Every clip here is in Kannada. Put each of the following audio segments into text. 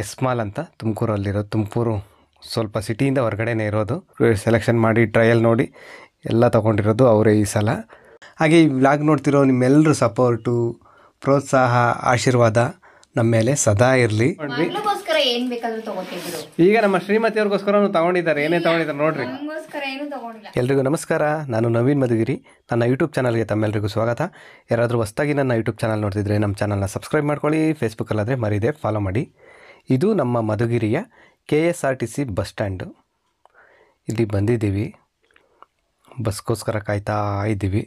ಎಸ್ ಮಾಲ್ ಅಂತ ತುಮಕೂರಲ್ಲಿರೋದು. ತುಮಕೂರು ಸ್ವಲ್ಪ ಸಿಟಿಯಿಂದ ಹೊರಗಡೆನೇ ಇರೋದು. ಸೆಲೆಕ್ಷನ್ ಮಾಡಿ ಟ್ರಯಲ್ ನೋಡಿ ಎಲ್ಲ ತೊಗೊಂಡಿರೋದು ಅವರೇ ಈ ಸಲ. ಹಾಗೆ ಈ ವ್ಲಾಗ್ ನೋಡ್ತಿರೋ ನಿಮ್ಮೆಲ್ಲರ ಸಪೋರ್ಟು, ಪ್ರೋತ್ಸಾಹ, ಆಶೀರ್ವಾದ ನಮ್ಮ ಮೇಲೆ ಸದಾ ಇರಲಿ. ಈಗ ನಮ್ಮ ಶ್ರೀಮತಿಯವ್ರಿಗೋಸ್ಕರ ತಗೊಂಡಿದ್ದಾರೆ. ಏನೇ ತಗೊಂಡಿದ್ದಾರೆ ನೋಡ್ರಿ. ಎಲ್ರಿಗೂ ನಮಸ್ಕಾರ. ನಾನು ನವೀನ್ ಮಧುಗಿರಿ. ನನ್ನ ಯೂಟ್ಯೂಬ್ ಚಾನಲ್ಗೆ ತಮ್ಮೆಲ್ಲರಿಗೂ ಸ್ವಾಗತ. ಯಾರಾದರೂ ಹೊಸದಾಗಿ ನನ್ನ ಯೂಟ್ಯೂಬ್ ಚಾನಲ್ ನೋಡ್ತಿದ್ರೆ ನಮ್ಮ ಚಾನಲ್ನ ಸಬ್ಸ್ಕ್ರೈಬ್ ಮಾಡ್ಕೊಳ್ಳಿ. ಫೇಸ್ಬುಕ್ಕಲ್ಲಾದರೆ ಮರೀದೆ ಫಾಲೋ ಮಾಡಿ. ಇದು ನಮ್ಮ ಮಧುಗಿರಿಯ KSRTC ಬಸ್ ಸ್ಟ್ಯಾಂಡು. ಇಲ್ಲಿ ಬಂದಿದ್ದೀವಿ, ಬಸ್ಗೋಸ್ಕರ ಕಾಯ್ತಾ ಇದ್ದೀವಿ.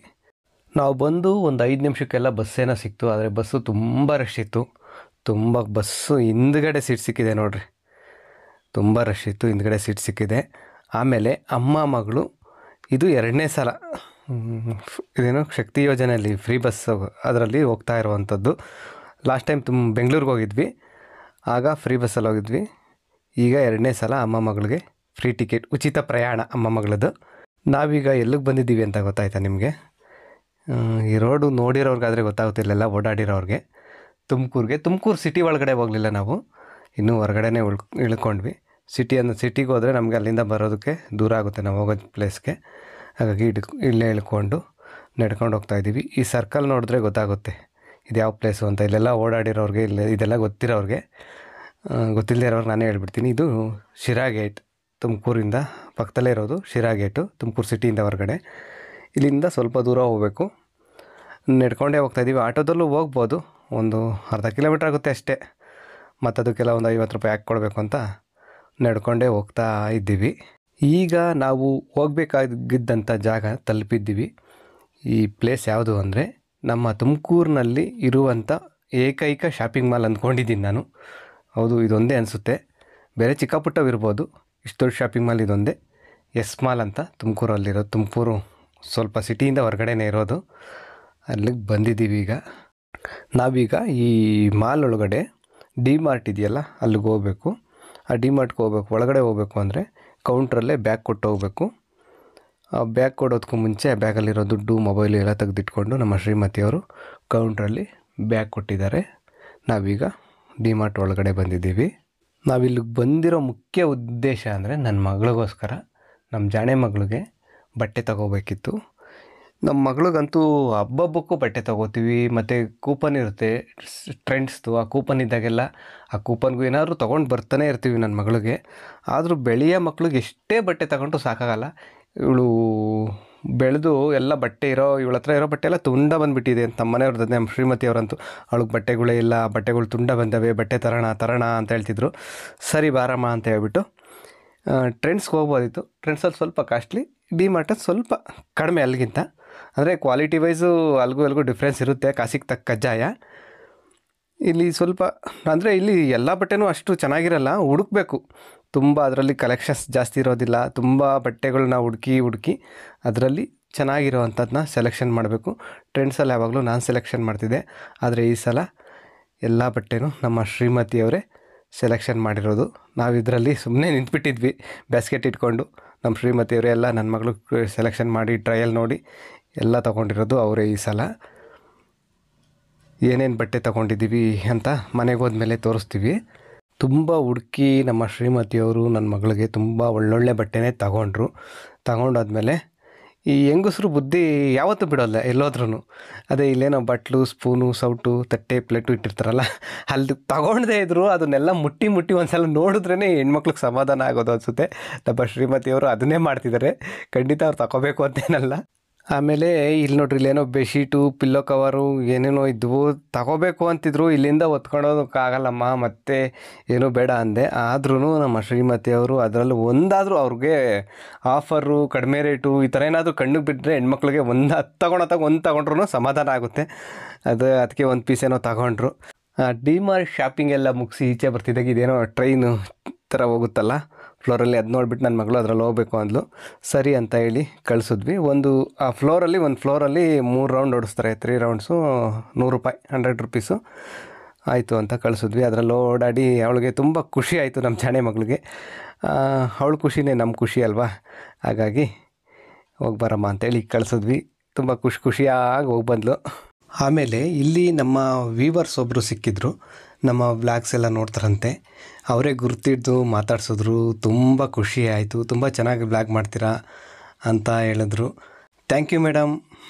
ನಾವು ಬಂದು ಒಂದು 5 ನಿಮಿಷಕ್ಕೆಲ್ಲ ಬಸ್ಸೇನೋ ಸಿಕ್ತು. ಆದರೆ ಬಸ್ಸು ತುಂಬ ರಶ್ ಇತ್ತು. ತುಂಬ ಬಸ್ಸು ಹಿಂದ್ಗಡೆ ಸೀಟ್ ಸಿಕ್ಕಿದೆ ನೋಡ್ರಿ. ತುಂಬ ರಶ್ ಇತ್ತು, ಹಿಂದ್ಗಡೆ ಸೀಟ್ ಸಿಕ್ಕಿದೆ. ಆಮೇಲೆ ಅಮ್ಮ ಮಗಳು ಇದು 2ನೇ ಸಲ ಇದೇನು ಶಕ್ತಿ ಯೋಜನೆಯಲ್ಲಿ ಫ್ರೀ ಬಸ್ ಅದರಲ್ಲಿ ಹೋಗ್ತಾ ಇರುವಂಥದ್ದು. ಲಾಸ್ಟ್ ಟೈಮ್ ಬೆಂಗಳೂರಿಗೆ ಹೋಗಿದ್ವಿ, ಆಗ ಫ್ರೀ ಬಸ್ಸಲ್ಲಿ ಹೋಗಿದ್ವಿ. ಈಗ 2ನೇ ಸಲ ಅಮ್ಮ ಮಗಳಿಗೆ ಫ್ರೀ ಟಿಕೆಟ್, ಉಚಿತ ಪ್ರಯಾಣ ಅಮ್ಮ ಮಗಳದ್ದು. ನಾವೀಗ ಎಲ್ಲಿಗೆ ಬಂದಿದ್ದೀವಿ ಅಂತ ಗೊತ್ತಾಯ್ತಾ ನಿಮಗೆ? ಈ ರೋಡು ನೋಡಿರೋರ್ಗಾದರೆ ಗೊತ್ತಾಗುತ್ತಿಲ್ಲ, ಓಡಾಡಿರೋರಿಗೆ. ತುಮಕೂರು ಸಿಟಿ ಒಳಗಡೆ ಹೋಗಲಿಲ್ಲ ನಾವು, ಇನ್ನೂ ಹೊರಗಡೆನೇ ಇಳ್ಕೊಂಡ್ವಿ. ಸಿಟಿಗೆ ಹೋದರೆ ನಮಗೆ ಅಲ್ಲಿಂದ ಬರೋದಕ್ಕೆ ದೂರ ಆಗುತ್ತೆ ನಾವು ಹೋಗೋ ಪ್ಲೇಸ್ಗೆ. ಹಾಗಾಗಿ ಇಲ್ಲೇ ಇಳ್ಕೊಂಡು ನಡ್ಕೊಂಡು ಹೋಗ್ತಾಯಿದ್ದೀವಿ. ಈ ಸರ್ಕಲ್ ನೋಡಿದ್ರೆ ಗೊತ್ತಾಗುತ್ತೆ ಇದು ಯಾವ ಪ್ಲೇಸು ಅಂತ. ಇಲ್ಲೆಲ್ಲ ಓಡಾಡಿರೋರಿಗೆ, ಇದೆಲ್ಲ ಗೊತ್ತಿರೋರಿಗೆ. ಗೊತ್ತಿಲ್ಲದೆ ಇರೋರಿಗೆ ನಾನೇ ಹೇಳ್ಬಿಡ್ತೀನಿ. ಇದು ಶಿರಾ ಗೇಟ್, ತುಮಕೂರಿಂದ ಪಕ್ಕದಲ್ಲೇ ಇರೋದು ಶಿರಾ ಗೇಟು, ತುಮಕೂರು ಸಿಟಿಯಿಂದ ಹೊರಗಡೆ. ಇಲ್ಲಿಂದ ಸ್ವಲ್ಪ ದೂರ ಹೋಗಬೇಕು, ನಡ್ಕೊಂಡೇ ಹೋಗ್ತಾಯಿದ್ದೀವಿ. ಆಟೋದಲ್ಲೂ ಹೋಗ್ಬೋದು, ಒಂದು ಅರ್ಧ ಕಿಲೋಮೀಟ್ರ್ ಆಗುತ್ತೆ ಅಷ್ಟೇ. ಮತ್ತು ಅದಕ್ಕೆಲ್ಲ ಒಂದು 50 ರೂಪಾಯಿ ಹಾಕ್ಕೊಡ್ಬೇಕು ಅಂತ ನಡ್ಕೊಂಡೇ ಹೋಗ್ತಾ ಇದ್ದೀವಿ. ಈಗ ನಾವು ಹೋಗಬೇಕಾಗಿದ್ದಂಥ ಜಾಗ ತಲುಪಿದ್ದೀವಿ. ಈ ಪ್ಲೇಸ್ ಯಾವುದು ಅಂದರೆ ನಮ್ಮ ತುಮಕೂರಿನಲ್ಲಿ ಇರುವಂಥ ಏಕೈಕ ಶಾಪಿಂಗ್ ಮಾಲ್ ಅಂದ್ಕೊಂಡಿದ್ದೀನಿ ನಾನು. ಹೌದು, ಇದೊಂದೇ ಅನಿಸುತ್ತೆ. ಬೇರೆ ಚಿಕ್ಕ ಪುಟ್ಟವಿರ್ಬೋದು, ಇಷ್ಟು ದೊಡ್ಡ ಶಾಪಿಂಗ್ ಮಾಲ್ ಇದೊಂದೇ. ಎಸ್ ಮಾಲ್ ಅಂತ ತುಮಕೂರಲ್ಲಿರೋದು. ತುಮಕೂರು ಸ್ವಲ್ಪ ಸಿಟಿಯಿಂದ ಹೊರಗಡೆನೇ ಇರೋದು. ಅಲ್ಲಿಗೆ ಬಂದಿದ್ದೀವಿ. ನಾವೀಗ ಈ ಮಾಲ್ ಒಳಗಡೆ ಡಿ-ಮಾರ್ಟ್ ಇದೆಯಲ್ಲ, ಅಲ್ಲಿಗೆ ಹೋಗಬೇಕು. ಆ ಡಿ-ಮಾರ್ಟ್ಗೆ ಹೋಗ್ಬೇಕು. ಒಳಗಡೆ ಹೋಗಬೇಕು ಅಂದರೆ ಕೌಂಟ್ರಲ್ಲೇ ಬ್ಯಾಗ್ ಕೊಟ್ಟು ಹೋಗಬೇಕು. ಆ ಬ್ಯಾಗ್ ಕೊಡೋದಕ್ಕೂ ಮುಂಚೆ ಬ್ಯಾಗಲ್ಲಿರೋ ದುಡ್ಡು, ಮೊಬೈಲು ಎಲ್ಲ ತೆಗೆದಿಟ್ಕೊಂಡು ನಮ್ಮ ಶ್ರೀಮತಿಯವರು ಕೌಂಟ್ರಲ್ಲಿ ಬ್ಯಾಗ್ ಕೊಟ್ಟಿದ್ದಾರೆ. ನಾವೀಗ ಡಿ-ಮಾರ್ಟ್ ಒಳಗಡೆ ಬಂದಿದ್ದೀವಿ. ನಾವಿಲ್ಲಿಗೆ ಬಂದಿರೋ ಮುಖ್ಯ ಉದ್ದೇಶ ಅಂದರೆ ನನ್ನ ಮಗಳಿಗೋಸ್ಕರ, ನಮ್ಮ ಜಾಣೆ ಮಗಳಿಗೆ ಬಟ್ಟೆ ತೊಗೋಬೇಕಿತ್ತು. ನಮ್ಮ ಮಗಳಿಗಂತೂ ಹಬ್ಬಕ್ಕೂ ಬಟ್ಟೆ ತೊಗೋತೀವಿ, ಮತ್ತು ಕೂಪನ್ ಇರುತ್ತೆ ಟ್ರೆಂಡ್ಸ್ದು. ಆ ಕೂಪನ್ ಇದ್ದಾಗೆಲ್ಲ ಆ ಕೂಪನ್ಗೂ ಏನಾದರೂ ತೊಗೊಂಡು ಬರ್ತಾನೆ ಇರ್ತೀವಿ ನನ್ನ ಮಗಳಿಗೆ. ಆದರೂ ಬೆಳೆಯ ಮಕ್ಳಿಗೆ ಎಷ್ಟೇ ಬಟ್ಟೆ ತಗೊಂಡ್ರು ಸಾಕಾಗಲ್ಲ. ಇವಳು ಬೆಳೆದು ಎಲ್ಲ ಬಟ್ಟೆ ಇವಳ ಹತ್ರ ಇರೋ ಬಟ್ಟೆ ಎಲ್ಲ ತುಂಡ ಬಂದುಬಿಟ್ಟಿದೆ ಅಂತ ನಮ್ಮ ಮನೆಯವ್ರದ್ದು. ನಮ್ಮ ಶ್ರೀಮತಿಯವರಂತೂ ಅವಳಿಗೆ ಬಟ್ಟೆಗಳೇ ಇಲ್ಲ, ಬಟ್ಟೆಗಳು ತುಂಡ ಬಂದವೆ, ಬಟ್ಟೆ ತರೋಣ ಅಂತ ಹೇಳ್ತಿದ್ರು. ಸರಿ ಬಾರಮ್ಮ ಅಂತ ಹೇಳ್ಬಿಟ್ಟು ಟ್ರೆಂಡ್ಸ್ಗೆ ಹೋಗ್ಬೋದಿತ್ತು. ಟ್ರೆಂಡ್ಸಲ್ಲಿ ಸ್ವಲ್ಪ ಕಾಸ್ಟ್ಲಿ, ಡಿ-ಮಾರ್ಟಲ್ಲಿ ಸ್ವಲ್ಪ ಕಡಿಮೆ ಅಲ್ಲಿಗಿಂತ. ಅಂದರೆ ಕ್ವಾಲಿಟಿ ವೈಸು ಅಲ್ಲಿಗೂ ಡಿಫ್ರೆನ್ಸ್ ಇರುತ್ತೆ, ಕಾಸಿಗೆ ತಕ್ಕ ಕಜ್ಜಾಯ. ಇಲ್ಲಿ ಸ್ವಲ್ಪ ಅಂದರೆ ಇಲ್ಲಿ ಎಲ್ಲ ಬಟ್ಟೆನೂ ಅಷ್ಟು ಚೆನ್ನಾಗಿರಲ್ಲ, ಹುಡುಕಬೇಕು ತುಂಬ. ಅದರಲ್ಲಿ ಕಲೆಕ್ಷನ್ಸ್ ಜಾಸ್ತಿ ಇರೋದಿಲ್ಲ. ತುಂಬ ಬಟ್ಟೆಗಳನ್ನ ಹುಡುಕಿ ಅದರಲ್ಲಿ ಚೆನ್ನಾಗಿರೋವಂಥದ್ದನ್ನ ಸೆಲೆಕ್ಷನ್ ಮಾಡಬೇಕು. ಟ್ರೆಂಡ್ಸಲ್ಲಿ ಯಾವಾಗಲೂ ನಾನು ಸೆಲೆಕ್ಷನ್ ಮಾಡ್ತಿದ್ದೆ, ಆದರೆ ಈ ಸಲ ಎಲ್ಲ ಬಟ್ಟೆನೂ ನಮ್ಮ ಶ್ರೀಮತಿಯವರೇ ಸೆಲೆಕ್ಷನ್ ಮಾಡಿರೋದು. ನಾವು ಇದರಲ್ಲಿ ಸುಮ್ಮನೆ ನಿಂತ್ಬಿಟ್ಟಿದ್ವಿ ಬ್ಯಾಸ್ಕೆಟ್ ಇಟ್ಕೊಂಡು. ನಮ್ಮ ಶ್ರೀಮತಿಯವರೇ ಎಲ್ಲ ನನ್ನ ಮಗಳು ಸೆಲೆಕ್ಷನ್ ಮಾಡಿ ಟ್ರಯಲ್ ನೋಡಿ ಎಲ್ಲ ತೊಗೊಂಡಿರೋದು ಅವರೇ ಈ ಸಲ. ಏನೇನು ಬಟ್ಟೆ ತೊಗೊಂಡಿದ್ದೀವಿ ಅಂತ ಮನೆಗೆ ಹೋದ್ಮೇಲೆ ತೋರಿಸ್ತೀವಿ. ತುಂಬ ಹುಡುಕಿ ನಮ್ಮ ಶ್ರೀಮತಿಯವರು ನನ್ನ ಮಗಳಿಗೆ ತುಂಬ ಒಳ್ಳೊಳ್ಳೆ ಬಟ್ಟೆನೇ ತಗೊಂಡಾದ್ಮೇಲೆ ಈ ಹೆಂಗಸರು ಬುದ್ಧಿ ಯಾವತ್ತೂ ಬಿಡೋಲ್ಲ ಎಲ್ಲೋದ್ರೂ. ಅದೇ ಇಲ್ಲೇನೋ ಬಟ್ಲು, ಸ್ಪೂನು, ಸೌಟು, ತಟ್ಟೆ, ಪ್ಲೇಟು ಇಟ್ಟಿರ್ತಾರಲ್ಲ, ಅಲ್ಲಿ ತಗೊಂಡೇ ಇದ್ರು ಅದನ್ನೆಲ್ಲ ಮುಟ್ಟಿ ಒಂದು ಸಲ ನೋಡಿದ್ರೇ ಹೆಣ್ಮಕ್ಳಿಗೆ ಸಮಾಧಾನ ಆಗೋದು ಅನಿಸುತ್ತೆ. ನಮ್ಮ ಶ್ರೀಮತಿಯವರು ಅದನ್ನೇ ಮಾಡ್ತಿದ್ದಾರೆ. ಖಂಡಿತ ಅವ್ರು ತಗೋಬೇಕು ಅಂತೇನಲ್ಲ. ಆಮೇಲೆ ಇಲ್ಲಿ ನೋಡ್ರಿ, ಇಲ್ಲೇನೋ ಬೆಡ್ಶೀಟು, ಪಿಲ್ಲೋ ಕವರು ಏನೇನೋ ಇದ್ವು, ತಗೋಬೇಕು ಅಂತಿದ್ರು. ಇಲ್ಲಿಂದ ಹೊತ್ಕೊಳ್ಳೋದಕ್ಕಾಗಲ್ಲಮ್ಮ, ಮತ್ತೆ ಏನೂ ಬೇಡ ಅಂದೆ. ಆದ್ರೂ ನಮ್ಮ ಶ್ರೀಮತಿಯವರು ಅದರಲ್ಲೂ ಒಂದಾದರೂ ಅವ್ರಿಗೆ ಆಫರು, ಕಡಿಮೆ ರೇಟು ಈ ಥರ ಏನಾದರೂ ಕಣ್ಣಿಗೆ ಬಿಟ್ಟರೆ ಹೆಣ್ಮಕ್ಳಿಗೆ ಒಂದು ತಗೊಂಡ್ರು ಸಮಾಧಾನ ಆಗುತ್ತೆ. ಅದಕ್ಕೆ ಒಂದು ಪೀಸ್ ಏನೋ ತಗೊಂಡ್ರು. ಡಿ-ಮಾರ್ಟ್ ಶಾಪಿಂಗ್ ಎಲ್ಲ ಮುಗಿಸಿ ಈಚೆ ಬರ್ತಿದ್ದಾಗ ಇದೇನೋ ಟ್ರೈನು ಥರ ಹೋಗುತ್ತಲ್ಲ ಫ್ಲೋರಲ್ಲಿ, ಅದು ನೋಡಿಬಿಟ್ಟು ನನ್ನ ಮಗಳು ಅದರಲ್ಲಿ ಹೋಗಬೇಕು ಅಂದ್ಲು. ಸರಿ ಅಂತ ಹೇಳಿ ಕಳಿಸಿದ್ವಿ. ಒಂದು ಫ್ಲೋರಲ್ಲಿ 3 ರೌಂಡ್ ಓಡಿಸ್ತಾರೆ, 3 ರೌಂಡ್ಸು 100 ರೂಪಾಯಿ, 100 ರುಪೀಸು ಆಯಿತು ಅಂತ ಕಳಿಸಿದ್ವಿ. ಅದರಲ್ಲಿ ಓಡಾಡಿ ಅವಳಿಗೆ ತುಂಬ ಖುಷಿ ಆಯಿತು, ನಮ್ಮ ಜಾಣೆ ಮಗಳಿಗೆ. ಅವಳ ಖುಷಿನೇ ನಮ್ಮ ಖುಷಿ ಅಲ್ವಾ. ಹಾಗಾಗಿ ಹೋಗ್ಬರಮ್ಮ ಅಂತೇಳಿ ಕಳಿಸಿದ್ವಿ. ತುಂಬ ಖುಷಿಯಾಗಿ ಹೋಗಿ ಬಂದ್ಲು. ಆಮೇಲೆ ಇಲ್ಲಿ ನಮ್ಮ ವೀವರ್ಸ್ ಒಬ್ಬರು ಸಿಕ್ಕಿದ್ರು. ನಮ್ಮ ವ್ಲಾಗ್ಸ್ ಎಲ್ಲ ನೋಡ್ತಾರಂತೆ. ಅವರೇ ಗುರ್ತಿಡ್ದು ಮಾತಾಡ್ಸಿದ್ರು. ತುಂಬ ಖುಷಿ ಆಯಿತು. ತುಂಬ ಚೆನ್ನಾಗಿ ವ್ಲಾಗ್ ಮಾಡ್ತೀರಾ ಅಂತ ಹೇಳಿದ್ರು. ಥ್ಯಾಂಕ್ ಯು ಮೇಡಮ್,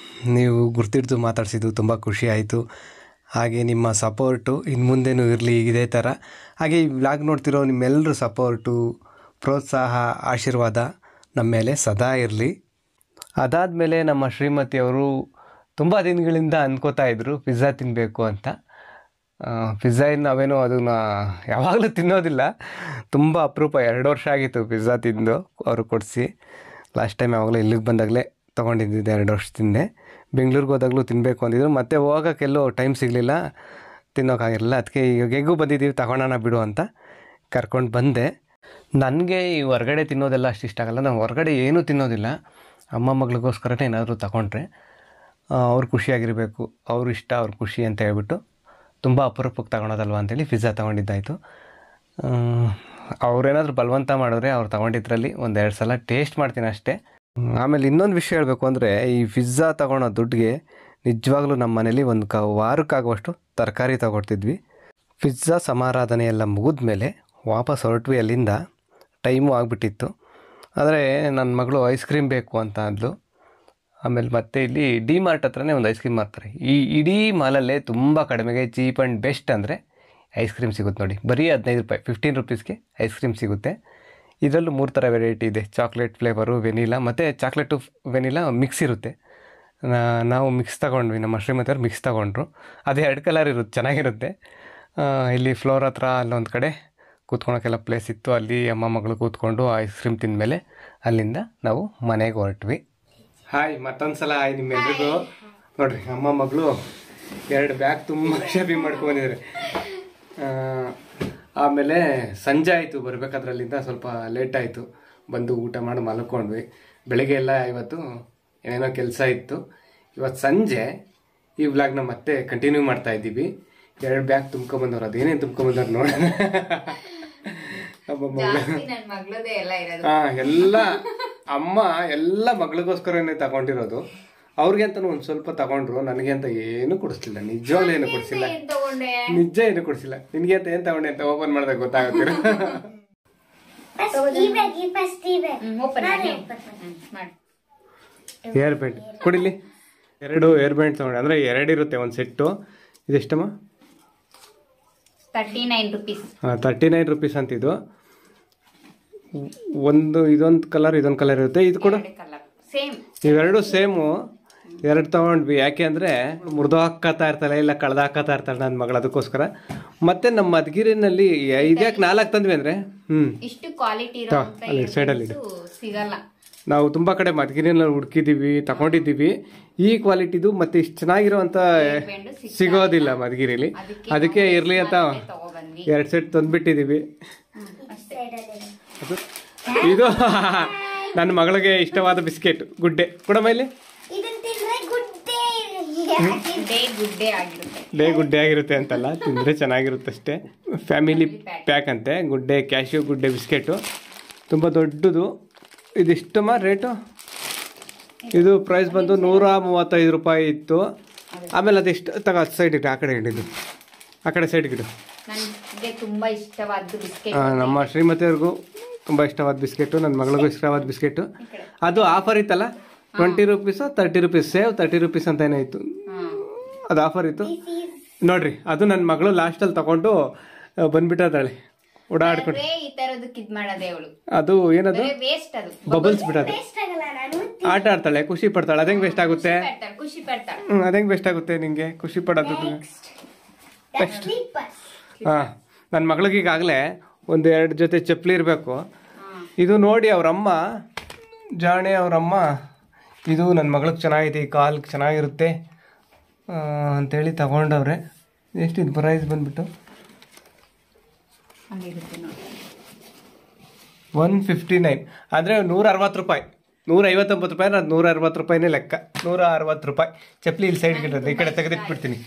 ನೀವು ಗುರ್ತಿಡ್ದು ಮಾತಾಡಿಸಿದ್ದು ತುಂಬ ಖುಷಿ ಆಯಿತು. ಹಾಗೆ ನಿಮ್ಮ ಸಪೋರ್ಟು ಇನ್ನು ಮುಂದೆನೂ ಇರಲಿ ಇದೇ ಥರ. ಹಾಗೆ ಈ ವ್ಲಾಗ್ ನೋಡ್ತಿರೋ ನಿಮ್ಮೆಲ್ಲರ ಸಪೋರ್ಟು, ಪ್ರೋತ್ಸಾಹ, ಆಶೀರ್ವಾದ ನಮ್ಮ ಮೇಲೆ ಸದಾ ಇರಲಿ. ಅದಾದಮೇಲೆ ನಮ್ಮ ಶ್ರೀಮತಿಯವರು ತುಂಬ ದಿನಗಳಿಂದ ಅಂದ್ಕೋತಾ ಇದ್ದರು ಪಿಜ್ಜಾ ತಿನ್ನಬೇಕು ಅಂತ. ಪಿಜ್ಜಾ ನಾವೇನೋ ಅದನ್ನು ಯಾವಾಗಲೂ ತಿನ್ನೋದಿಲ್ಲ, ತುಂಬ ಅಪರೂಪ. 2 ವರ್ಷ ಆಗಿತ್ತು ಪಿಜ್ಜಾ ತಿಂದು ಅವರು ಕೊಡಿಸಿ. ಲಾಸ್ಟ್ ಟೈಮ್ ಯಾವಾಗಲೂ ಇಲ್ಲಿಗೆ ಬಂದಾಗಲೇ ತೊಗೊಂಡಿದ್ದಿದ್ದೆ, 2 ವರ್ಷದಿಂದೆ. ಬೆಂಗಳೂರಿಗೆ ಹೋದಾಗಲೂ ತಿನ್ನಬೇಕು ಅಂದಿದ್ರು, ಮತ್ತೆ ಹೋಗೋಕ್ಕೆಲ್ಲೋ ಟೈಮ್ ಸಿಗಲಿಲ್ಲ, ತಿನ್ನೋಕ್ಕಾಗಿರಲಿಲ್ಲ. ಅದಕ್ಕೆ ಈಗ ಹೇಗೂ ಬಂದಿದ್ದೀವಿ ತಗೊಳ್ಳೋಣ ಬಿಡು ಅಂತ ಕರ್ಕೊಂಡು ಬಂದೆ. ನನಗೆ ಈ ಹೊರಗಡೆ ತಿನ್ನೋದೆಲ್ಲ ಅಷ್ಟು ಇಷ್ಟ ಆಗಲ್ಲ. ನಾನು ಹೊರಗಡೆ ಏನೂ ತಿನ್ನೋದಿಲ್ಲ. ಅಮ್ಮ ಮಗಳಿಗೋಸ್ಕರನೇ ಏನಾದರೂ ತಗೊಂಡ್ರೆ ಅವ್ರು ಖುಷಿಯಾಗಿರಬೇಕು, ಅವ್ರ ಇಷ್ಟ ಅವ್ರ ಖುಷಿ ಅಂತ ಹೇಳ್ಬಿಟ್ಟು ತುಂಬ ಅಪರೂಪಕ್ಕೆ ತಗೊಳೋದಲ್ವ ಅಂತೇಳಿ ಪಿಜ್ಜಾ ತೊಗೊಂಡಿದ್ದಾಯಿತು. ಅವ್ರೇನಾದರೂ ಬಲವಂತ ಮಾಡಿದ್ರೆ ಅವ್ರು ತೊಗೊಂಡಿದ್ರಲ್ಲಿ 1-2 ಸಲ ಟೇಸ್ಟ್ ಮಾಡ್ತೀನಿ ಅಷ್ಟೇ. ಆಮೇಲೆ ಇನ್ನೊಂದು ವಿಷಯ ಹೇಳಬೇಕು ಅಂದರೆ, ಈ ಪಿಜ್ಜಾ ತೊಗೊಳೋ ದುಡ್ಡಿಗೆ ನಿಜವಾಗ್ಲೂ ನಮ್ಮ ಮನೇಲಿ ಒಂದು ವಾರಕ್ಕಾಗುವಷ್ಟು ತರಕಾರಿ ತೊಗೊಳ್ತಿದ್ವಿ. ಪಿಜ್ಜಾ ಸಮಾರಾಧನೆ ಎಲ್ಲ ಮುಗಿದ ಮೇಲೆ ವಾಪಸ್ ಹೊರಟ್ವಿ ಅಲ್ಲಿಂದ. ಟೈಮು ಆಗಿಬಿಟ್ಟಿತ್ತು. ಆದರೆ ನನ್ನ ಮಗಳು ಐಸ್ ಕ್ರೀಮ್ ಬೇಕು ಅಂತ ಅಂದ್ಲು. ಆಮೇಲೆ ಮತ್ತೆ ಇಲ್ಲಿ ಡಿ ಮಾರ್ಟ್ ಹತ್ರನೇ ಒಂದು ಐಸ್ ಕ್ರೀಮ್ ಮಾರ್ತಾರೆ. ಈ ಇಡೀ ಮಾಲಲ್ಲೇ ತುಂಬ ಕಡಿಮೆಗೆ ಚೀಪ್ ಆ್ಯಂಡ್ ಬೆಸ್ಟ್ ಅಂದರೆ ಐಸ್ ಕ್ರೀಮ್ ಸಿಗುತ್ತೆ ನೋಡಿ. ಬರೀ 15 ರೂಪಾಯಿ, 15 ರುಪೀಸ್ಗೆ ಐಸ್ ಕ್ರೀಮ್ ಸಿಗುತ್ತೆ. ಇದರಲ್ಲೂ 3 ಥರ ವೆರೈಟಿ ಇದೆ. ಚಾಕ್ಲೇಟ್ ಫ್ಲೇವರು, ವೆನಿಲಾ ಮತ್ತು ಚಾಕ್ಲೇಟು ವೆನಿಲಾ ಮಿಕ್ಸ್ ಇರುತ್ತೆ. ನಾವು ಮಿಕ್ಸ್ ತೊಗೊಂಡ್ವಿ, ನಮ್ಮ ಶ್ರೀಮತಿಯವ್ರು ಮಿಕ್ಸ್ ತೊಗೊಂಡ್ರು. ಅದು 2 ಕಲರ್ ಇರುತ್ತೆ, ಚೆನ್ನಾಗಿರುತ್ತೆ. ಇಲ್ಲಿ ಫ್ಲೋರ್ ಹತ್ರ ಅಲ್ಲೊಂದು ಕಡೆ ಕೂತ್ಕೊಳೋಕ್ಕೆಲ್ಲ ಪ್ಲೇಸ್ ಇತ್ತು. ಅಲ್ಲಿ ಅಮ್ಮ ಮಗಳು ಕೂತ್ಕೊಂಡು ಐಸ್ ಕ್ರೀಮ್ ತಿಂದಮೇಲೆ ಅಲ್ಲಿಂದ ನಾವು ಮನೆಗೆ ಹೊರಟ್ವಿ. ಹಾಯ್, ಮತ್ತೊಂದು ಸಲ ಹಾಯ್ ನಿಮ್ಮೆಲ್ರಿಗೂ. ನೋಡಿರಿ, ಅಮ್ಮ ಮಗಳು 2 ಬ್ಯಾಗ್ ತುಂಬ ಶಾಪಿಂಗ್ ಮಾಡ್ಕೊಂಡ್ಬಂದಿದ್ದಾರೆ. ಆಮೇಲೆ ಸಂಜೆ ಆಯಿತು ಬರಬೇಕಾದ್ರಲ್ಲಿಂದ ಸ್ವಲ್ಪ ಲೇಟ್ ಆಯಿತು. ಬಂದು ಊಟ ಮಾಡಿ ಮಲ್ಕೊಂಡ್ವಿ. ಬೆಳಗ್ಗೆ ಎಲ್ಲ ಇವತ್ತು ಏನೇನೋ ಕೆಲಸ ಇತ್ತು. ಇವತ್ತು ಸಂಜೆ ಈ ವ್ಲಾಗ್ನ ಮತ್ತೆ ಕಂಟಿನ್ಯೂ ಮಾಡ್ತಾ ಇದ್ದೀವಿ. 2 ಬ್ಯಾಗ್ ತುಂಬ್ಕೊಂಬಂದವ್ರು. ಅದೇನೇನು ತುಂಬ್ಕೊಂಬಂದವ್ರು ನೋಡೋಣ. ಎಲ್ಲ ಅಮ್ಮ ಎಲ್ಲ ಮಗಳಿಗೋಸ್ಕರನೇ ತಗೊಂಡಿರೋದು. ಅವ್ರಿಗೆ ಅಂತ ಒಂದು ಸ್ವಲ್ಪ ತಗೊಂಡ್ರು, ನನಗೆ ಅಂತ ಏನು ಕೊಡಿಸ್ಲಿಲ್ಲ. ನಿಜವಾಗ್ಲೂ ಏನು ಕೊಡಿಸಿಲ್ಲ, ನಿಜ ಏನು ಕೊಡಿಸಿಲ್ಲ. ನಿನ್ಗೆ ಅಂತ ಏನ್ ತಗೊಂಡೆ ಅಂತ ಓಪನ್ ಮಾಡಿದಾಗ ಗೊತ್ತಾಗತ್ತಿರ. ಏರ್ ಬ್ಯಾಂಡ್ ಕೊಡಿಲಿ. 2 ಏರ್ ಬ್ಯಾಂಡ್ ತಗೊಂಡೆ, ಅಂದ್ರೆ 2 ಇರುತ್ತೆ ಒಂದು ಸೆಟ್ಟು. ಇದೆಷ್ಟಮ್ಮ? 39 ರೂಪೀಸ್. 39 ರೂಪೀಸ್ ಅಂತಿದ್ದು. ಇದೊಂದು ಕಲರ್ ಇದೊಂದು ಕಲರ್ ಇರುತ್ತೆ. ಇದು ಕೂಡ ಇವೆರಡು ಸೇಮು. 2 ತಗೊಂಡ್ವಿ. ಯಾಕೆ ಅಂದರೆ ಮುರಿದು ಹಾಕತಾ ಇರ್ತಾಳೆ, ಇಲ್ಲ ಕಳೆದ ಹಾಕತಾ ಇರ್ತಾಳೆ ನನ್ನ ಮಗಳು. ಅದಕ್ಕೋಸ್ಕರ ಮತ್ತೆ ನಮ್ಮ ಮಧುಗಿರಿನಲ್ಲಿ 4 ತಂದ್ವಿ ಅಂದರೆ ಇಷ್ಟು ಕ್ವಾಲಿಟಿ ಸೈಡಲ್ಲಿ ಸಿಗಲ್ಲ. ನಾವು ತುಂಬ ಕಡೆ ಮಧುಗಿರಿನಲ್ಲಿ ಹುಡುಕಿದ್ದೀವಿ, ತಗೊಂಡಿದ್ದೀವಿ. ಈ ಕ್ವಾಲಿಟಿದು ಮತ್ತೆ ಇಷ್ಟು ಚೆನ್ನಾಗಿರೋಂಥ ಸಿಗೋದಿಲ್ಲ ಮಧುಗಿರಿಲಿ. ಅದಕ್ಕೆ ಇರಲಿ ಅಂತ 2 ಸೆಟ್ ತಂದ್ಬಿಟ್ಟಿದ್ದೀವಿ. ಇದು ನನ್ನ ಮಗಳಿಗೆ ಇಷ್ಟವಾದ ಬಿಸ್ಕೆಟ್ ಗುಡ್ಡೆ. ಕೊಡಮ್ಮ ಇಲ್ಲಿ. ಡೇ ಗುಡ್ಡೆ ಆಗಿರುತ್ತೆ ಅಂತಲ್ಲ, ತಿಂದರೆ ಚೆನ್ನಾಗಿರುತ್ತೆ ಅಷ್ಟೇ. ಫ್ಯಾಮಿಲಿ ಪ್ಯಾಕ್ ಅಂತೆ. ಗುಡ್ಡೆ ಕ್ಯಾಶ್ಯೂ ಗುಡ್ಡೆ ಬಿಸ್ಕೆಟು ತುಂಬ ದೊಡ್ಡದು. ಇದಿಷ್ಟಮ್ಮ ರೇಟು? ಇದು ಪ್ರೈಸ್ ಬಂದು 135 ರೂಪಾಯಿ ಇತ್ತು. ಆಮೇಲೆ ಅದಿಷ್ಟು ತಗೋ, ಸೈಡ್ ಇಟ್ಟು ಆ ಕಡೆ ಹಿಡಿದು, ಆ ಕಡೆ ಸೈಡ್ ಗಿಡು. ನಮ್ಮ ಶ್ರೀಮತಿಯವ್ರಿಗೂ ತುಂಬ ಇಷ್ಟವಾದ ಬಿಸ್ಕೆಟು, ನನ್ನ ಮಗಳಿಗೂ ಇಷ್ಟವಾದ ಬಿಸ್ಕೆಟು. ಅದು ಆಫರ್ ಇತ್ತಲ್ಲ, 20 ರೂಪೀಸು 30 ರೂಪೀಸ್, ಸೇವ್ 30 ರೂಪೀಸ್ ಅಂತ ಏನೋ ಇತ್ತು. ಅದು ಆಫರ್ ಇತ್ತು ನೋಡ್ರಿ. ಅದು ನನ್ನ ಮಗಳು ಲಾಸ್ಟಲ್ಲಿ ತಗೊಂಡು ಬಂದ್ಬಿಟ್ಟಾಳೆ ಓಡಾಡ್ಕೊಂಡು. ಅದು ಏನದು ಬಬಲ್ಸ್ ಬಿಡೋದು. ಆಟ ಆಡ್ತಾಳೆ, ಖುಷಿ ಪಡ್ತಾಳೆ. ಅದಂಗೆ ವೇಸ್ಟ್ ಆಗುತ್ತೆ. ಅದಂಗೆ ವೇಸ್ಟ್ ಆಗುತ್ತೆ ನಿಂಗೆ ಖುಷಿ ಪಡೋದು. ಹಾಂ, ನನ್ನ ಮಗಳಿಗೆ ಈಗಾಗಲೇ 1-2 ಜೊತೆ ಚಪ್ಪಲಿ ಇರಬೇಕು. ಇದು ನೋಡಿ ಅವರಮ್ಮ ಜಾಣೆ, ಅವರಮ್ಮ ಇದು ನನ್ನ ಮಗಳಿಗೆ ಚೆನ್ನಾಗಿದೆ, ಈ ಕಾಲ್ಗೆ ಚೆನ್ನಾಗಿರುತ್ತೆ ಅಂಥೇಳಿ ತಗೊಂಡವ್ರೆ. ಎಷ್ಟಿದು ಪ್ರೈಸ್ ಬಂದ್ಬಿಟ್ಟು 159. ಅಂದರೆ 160 ರೂಪಾಯಿ. 159 ರೂಪಾಯಿ, ಅದು 160 ರೂಪಾಯಿನೇ ಲೆಕ್ಕ. 160 ರೂಪಾಯಿ ಚಪ್ಪಲಿ. ಇಲ್ಲಿ ಸೈಡ್ಗೆ ಇರೋದು, ಈ ಕಡೆ ತೆಗೆದಿಟ್ಬಿಡ್ತೀನಿ.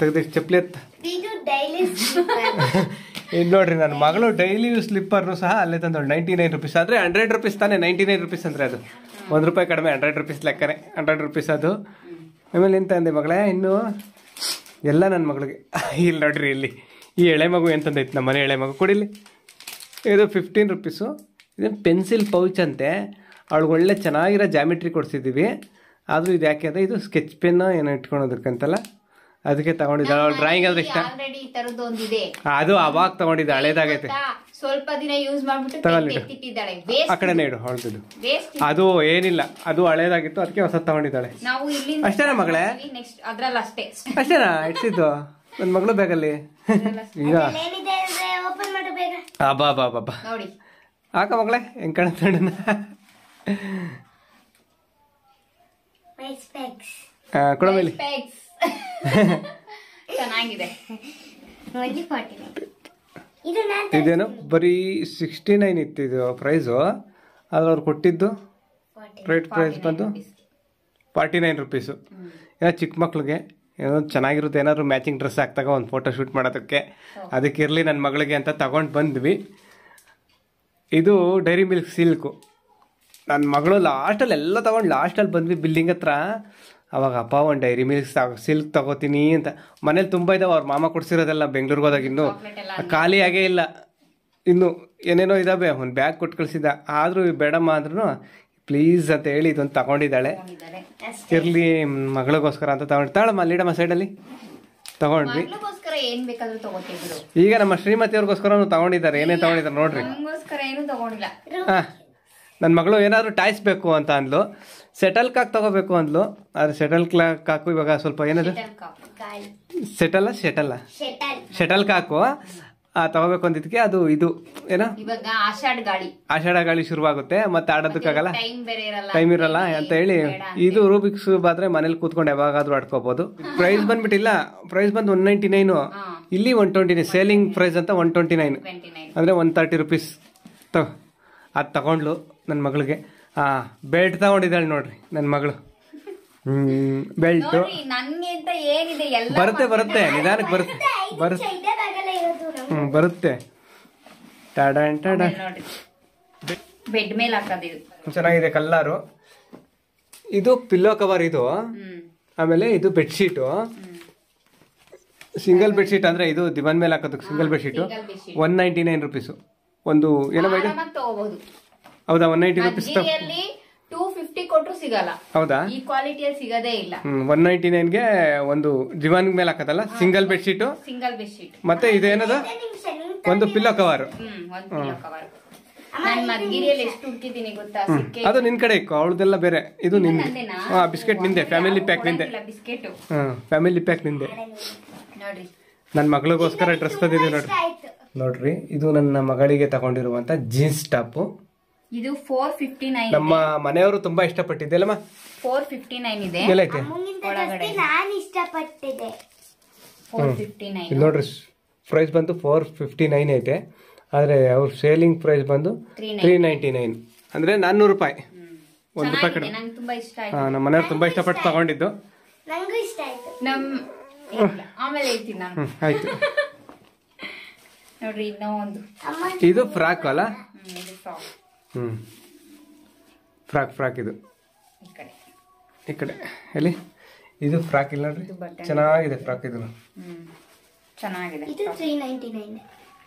ತೆಗೆದಿಟ್ಟು ಚಪ್ಪಲಿ ಹತ್ತ. ಇದು ನೋಡ್ರಿ, ನನ್ನ ಮಗಳು ಡೈಲಿ ಯೂಸ್ ಸ್ಲಿಪ್ಪರ್ನು ಸಹ ಅಲ್ಲೇ ತಂದೋಳು. 99 ರೂಪೀಸ್. ಆದರೆ 100 ರೂಪೀಸ್ ತಾನೇ. 99 ರೂಪೀಸ್ ಅಂದರೆ ಅದು 1 ರೂಪಾಯಿ ಕಡಿಮೆ. 100 ರೂಪೀಸ್ ಲೆಕ್ಕನೇ, 100 ರೂಪೀಸ್ ಅದು. ಆಮೇಲೆ ಎಂತ ಅಂದೆ ಮಗಳೇ? ಇನ್ನು ಎಲ್ಲ ನನ್ನ ಮಗಳಿಗೆ. ಇಲ್ಲಿ ನೋಡ್ರಿ, ಇಲ್ಲಿ ಈ ಎಳೆ ಮಗು ಎಂತಂದೈತೆ, ನಮ್ಮ ಮನೆ ಎಳೆ ಮಗು ಕೊಡಿಲಿ. ಇದು 15 ರುಪೀಸು. ಇದೇನು ಪೆನ್ಸಿಲ್ ಪೌಚ್ ಅಂತೆ. ಅವಳಿಗೆ ಒಳ್ಳೆ ಚೆನ್ನಾಗಿರೋ ಜಾಮಿಟ್ರಿ ಕೊಡ್ಸಿದ್ದೀವಿ. ಆದರೂ ಇದು ಯಾಕೆ ಅಂದರೆ ಇದು ಸ್ಕೆಚ್ ಪೆನ್ ಏನೋ ಇಟ್ಕೊಳೋದಕ್ಕಂತಲ್ಲ, ಅದಕ್ಕೆ ತಗೊಂಡಿದ್ದಾಳೆ. ಅವಳು ಡ್ರಾಯಿಂಗ್ ಆದ್ರೆ ಇಷ್ಟ. ಆಲ್ರೆಡಿ ಈ ತರದ್ದು ಒಂದಿದೆ, ಅದು ಅವಾಗ ತಗೊಂಡಿದ್ದೆ, ಹಳೇದಾಗೈತೆ. ಸ್ವಲ್ಪ ದಿನ ಯೂಸ್ ಮಾಡ್ಬಿಟ್ಟು ತೆಗ್ದಿಟ್ಟಿದ್ದಾಳೆ. ಆ ಕಡೆನೇ ಇಡು ಹೊಳ್ದಿದ್ದು. ವೇಸ್ಟ್. ಅದು ಏನಿಲ್ಲ, ಅದು ಹಳೇದಾಗಿತ್ತು, ಅದಕ್ಕೆ ಹೊಸ ತಗೊಂಡಿದ್ದಾಳೆ. ನಾವು ಇಲ್ಲಿಂದ ಅಷ್ಟೇನಾ ಮಗಳೇ? ನೆಕ್ಸ್ಟ್ ಅದ್ರಲ್ಲಿ ಅಷ್ಟೇ. ಅಷ್ಟೇನಾ ಇಡ್ಸಿದ್ದು ನನ್ನ ಮಗಳು ಬೇಗಲ್ಲಿ? ಈಗ ಬಾ ಬಾ ಬಾ ಬಾ ನೋಡಿ, ಹಾಕ ಮಗಳೇ, ಹೆಂಗ್ ಕಾಣುತ್ತೆ ಕೊಡ ಮೇಲೆ. ಚೆನ್ನಾಗಿದೆ. ಇದೇನು ಬರೀ 69 ಇತ್ತು ಇದು ಪ್ರೈಸು. ಆದ್ರೆ ಅವ್ರು ಕೊಟ್ಟಿದ್ದು ಪ್ರೈಸ್ ಬಂದು 49 ರುಪೀಸು. ಏನೋ ಚಿಕ್ಕ ಮಕ್ಳಿಗೆ ಏನೋ ಚೆನ್ನಾಗಿರುತ್ತೆ, ಏನಾದ್ರು ಮ್ಯಾಚಿಂಗ್ ಡ್ರೆಸ್ ಹಾಕ್ತಾಗ ಒಂದು ಫೋಟೋ ಶೂಟ್ ಮಾಡೋದಕ್ಕೆ, ಅದಕ್ಕೆ ಇರಲಿ ನನ್ನ ಮಗಳಿಗೆ ಅಂತ ತಗೊಂಡು ಬಂದ್ವಿ. ಇದು ಡೈರಿ ಮಿಲ್ಕ್ ಸಿಲ್ಕು. ನನ್ನ ಮಗಳು ಲಾಸ್ಟಲ್ಲಿ ಎಲ್ಲ ತಗೊಂಡು ಲಾಸ್ಟಲ್ಲಿ ಬಂದ್ವಿ ಬಿಲ್ಡಿಂಗ್ ಹತ್ರ. ಅವಾಗ ಅಪ್ಪ ಒಂದು ಡೈರಿ ಮಿಲ್ಕ್ ಸಿಲ್ಕ್ ತಗೋತೀನಿ ಅಂತ. ಮನೇಲಿ ತುಂಬ ಇದಾವೆ, ಅವ್ರ ಮಾಮ ಕೊಡ್ಸಿರೋದೆಲ್ಲ ಬೆಂಗಳೂರಿಗೆ ಹೋದಾಗ ಇನ್ನೂ ಖಾಲಿ ಆಗೇ ಇಲ್ಲ. ಇನ್ನು ಏನೇನೋ ಇದಾವೆ. ಒಂದು ಬ್ಯಾಗ್ ಕೊಟ್ಟು ಕಳಿಸಿದ್ದ, ಆದರೂ ಬೇಡಮ್ಮ ಅಂದ್ರೂ ಪ್ಲೀಸ್ ಅಂತ ಹೇಳಿ ಇದೊಂದು ತಗೊಂಡಿದ್ದಾಳೆ. ಇರಲಿ ಮಗಳಿಗೋಸ್ಕರ ಅಂತ ತಗೊಂಡಿದ್ದಾಳಮ್ಮ. ಲೀಡಮ್ಮ ಸೈಡಲ್ಲಿ ತಗೊಂಡ್ವಿ. ಏನ್ ಬೇಕಾದ್ರೂ ತಗೋತಿದ್ರು. ಈಗ ನಮ್ಮ ಶ್ರೀಮತಿಯವ್ರಿಗೋಸ್ಕರ ತಗೊಂಡಿದ್ದಾರೆ. ಏನೇನು ತಗೊಂಡಿದ್ದಾರೆ ನೋಡ್ರಿ. ನಮಗೋಸ್ಕರ ಏನು ತಗೊಂಡಿಲ್ಲ. ನನ್ನ ಮಗಳು ಏನಾದ್ರು ಟಾಯ್ಸ್ ಬೇಕು ಅಂತ ಅಂದ್ಲು. ಸೆಟಲ್ ಕಾಕ್ ತಗೋಬೇಕು ಅಂದ್ಲು. ಆದ್ರೆ ಸೆಟಲ್ ಕಾಕು ಇವಾಗ ಸ್ವಲ್ಪ ಏನದು ಶಟಲ್ ಕಾಕು ತಗೋಬೇಕು ಅಂದಿದ್ದಕ್ಕೆ ಅದು ಇದು ಏನೋ ಇವಾಗ ಆಷಾಢ ಗಾಳಿ ಶುರುವಾಗುತ್ತೆ, ಮತ್ತೆ ಆಡೋದಕ್ಕಾಗಲ್ಲ, ಟೈಮ್ ಇರಲ್ಲ ಅಂತ ಹೇಳಿ ಇದು ರೂಬಿಕ್ಸ್ ಬಾದ್ರೆ ಮನೇಲಿ ಕೂತ್ಕೊಂಡು ಯಾವಾಗಾದ್ರೂ ಆಡ್ಕೋಬಹುದು. ಪ್ರೈಸ್ ಬಂದ್ಬಿಟ್ಟಿಲ್ಲ, ಪ್ರೈಸ್ ಬಂದು 199. ಇಲ್ಲಿ 129 ಸೇಲಿಂಗ್ ಪ್ರೈಸ್ ಅಂತ 129 ಅಂದ್ರೆ 130 ರುಪೀಸ್. ಅದು ತಗೊಂಡ್ಲು ನನ್ನ ಮಗಳಿಗೆ. ಬೆಲ್ಟ್ ತಗೊಂಡಿದ್ದಾಳೆ ನೋಡ್ರಿ ನನ್ನ ಮಗಳು. ಬೆಲ್ಟ್ ಬರುತ್ತೆ ನಿಧಾನಕ್ಕೆ ಬರುತ್ತೆ. ಬರುತ್ತೆ. ಬೆಡ್ ಮೇಲೆ ಹಾಕೋದು ಚೆನ್ನಾಗಿದೆ ಕಲ್ಲರು. ಇದು ಪಿಲ್ಲೋ ಕವರ್ ಇದು. ಆಮೇಲೆ ಇದು ಬೆಡ್ಶೀಟು, ಸಿಂಗಲ್ ಬೆಡ್ಶೀಟ್ ಅಂದ್ರೆ ಇದು ದಿವಾನ್ ಮೇಲೆ ಹಾಕೋದಕ್ಕೆ ಸಿಂಗಲ್ ಬೆಡ್ಶೀಟು 199 ರುಪೀಸು. ಒಂದು ಏನೋ ಹೌದಾ 190 ರುಪೀಸ್. 250 ಕೊಟ್ಟರು ಸಿಗಲ್ಲ. ಹೌದಾ, ಈ ಕ್ವಾಲಿಟಿಯಲ್ಲಿ ಸಿಗದೇ ಇಲ್ಲ. 199ಗೆ ಒಂದು ದಿವಾನ್ ಮೇಲೆ ಹಾಕದಲ್ಲ ಸಿಂಗಲ್ ಬೆಡ್ಶೀಟು, ಮತ್ತೆ ಇದೇನದ ಒಂದು ಪಿಲ್ಲೋ ಕವರ್. ಅದು ನಿನ್ ಕಡೆ ಇಕ್ಕೋ, ಅವಳದೆಲ್ಲ ಬೇರೆ. ಇದು ನಿಂದೆ. ಬಿಸ್ಕೆಟ್ ನಿಂದೆ, ಫ್ಯಾಮಿಲಿ ಪ್ಯಾಕ್ ನಿಂದೆ. ಫ್ಯಾಮಿಲಿ ಪ್ಯಾಕ್ ನಿಂದೆ. ನನ್ನ ಮಗಳಿಗೋಸ್ಕರ ಡ್ರೆಸ್ ತಂದಿದ್ದೀವಿ ನೋಡ್ರಿ. ಇದು ನನ್ನ ಮಗಳಿಗೆ ತಗೊಂಡಿರುವಂತ ಜೀನ್ಸ್ ಟಾಪ್. ಇದು 459. ನಮ್ಮ ಮನೆಯವರು ತುಂಬಾ ಇಷ್ಟಪಟ್ಟಿದ್ದೆಲ್ಲಮ್ಮ. 459 ಇದೆ. ನಾನು ಇಷ್ಟಪಟ್ಟಿದ್ದೆ. 459 ನೋಡ್ರಿ, ಪ್ರೈಸ್ ಬಂದು 459 ಐತೆ. ಆದ್ರೆ ಅವ್ರ ಸೇಲಿಂಗ್ ಪ್ರೈಸ್ ಬಂದು 399 ಅಂದ್ರೆ 400 ರೂಪಾಯಿ. ₹1 ಕಡೆ. ನಮ್ಮ ಮನೆಯವ್ರು ತುಂಬಾ ಇಷ್ಟಪಟ್ಟು ತಗೊಂಡಿದ್ದು. ಆಮೇಲೆ ಹೇಳ್ತೀನಿ ನಾನು. ಆಯ್ತು. ನೋಡ್ರಿ ಇನ್ನೂ ಒಂದು. ಇದು ಫ್ರಾಕ್ ಅಲ್ಲ? ಫ್ರಾಕ್ ಇದು ಈ ಕಡೆ ಎಲ್ಲಿ ಇದು ಫ್ರಾಕ್ ಇಲ್ಲ ನೋಡ್ರಿ, ಚೆನ್ನಾಗಿದೆ ಫ್ರಾಕ್. ಇದು ಚೆನ್ನಾಗಿದೆ. ಇದು 399.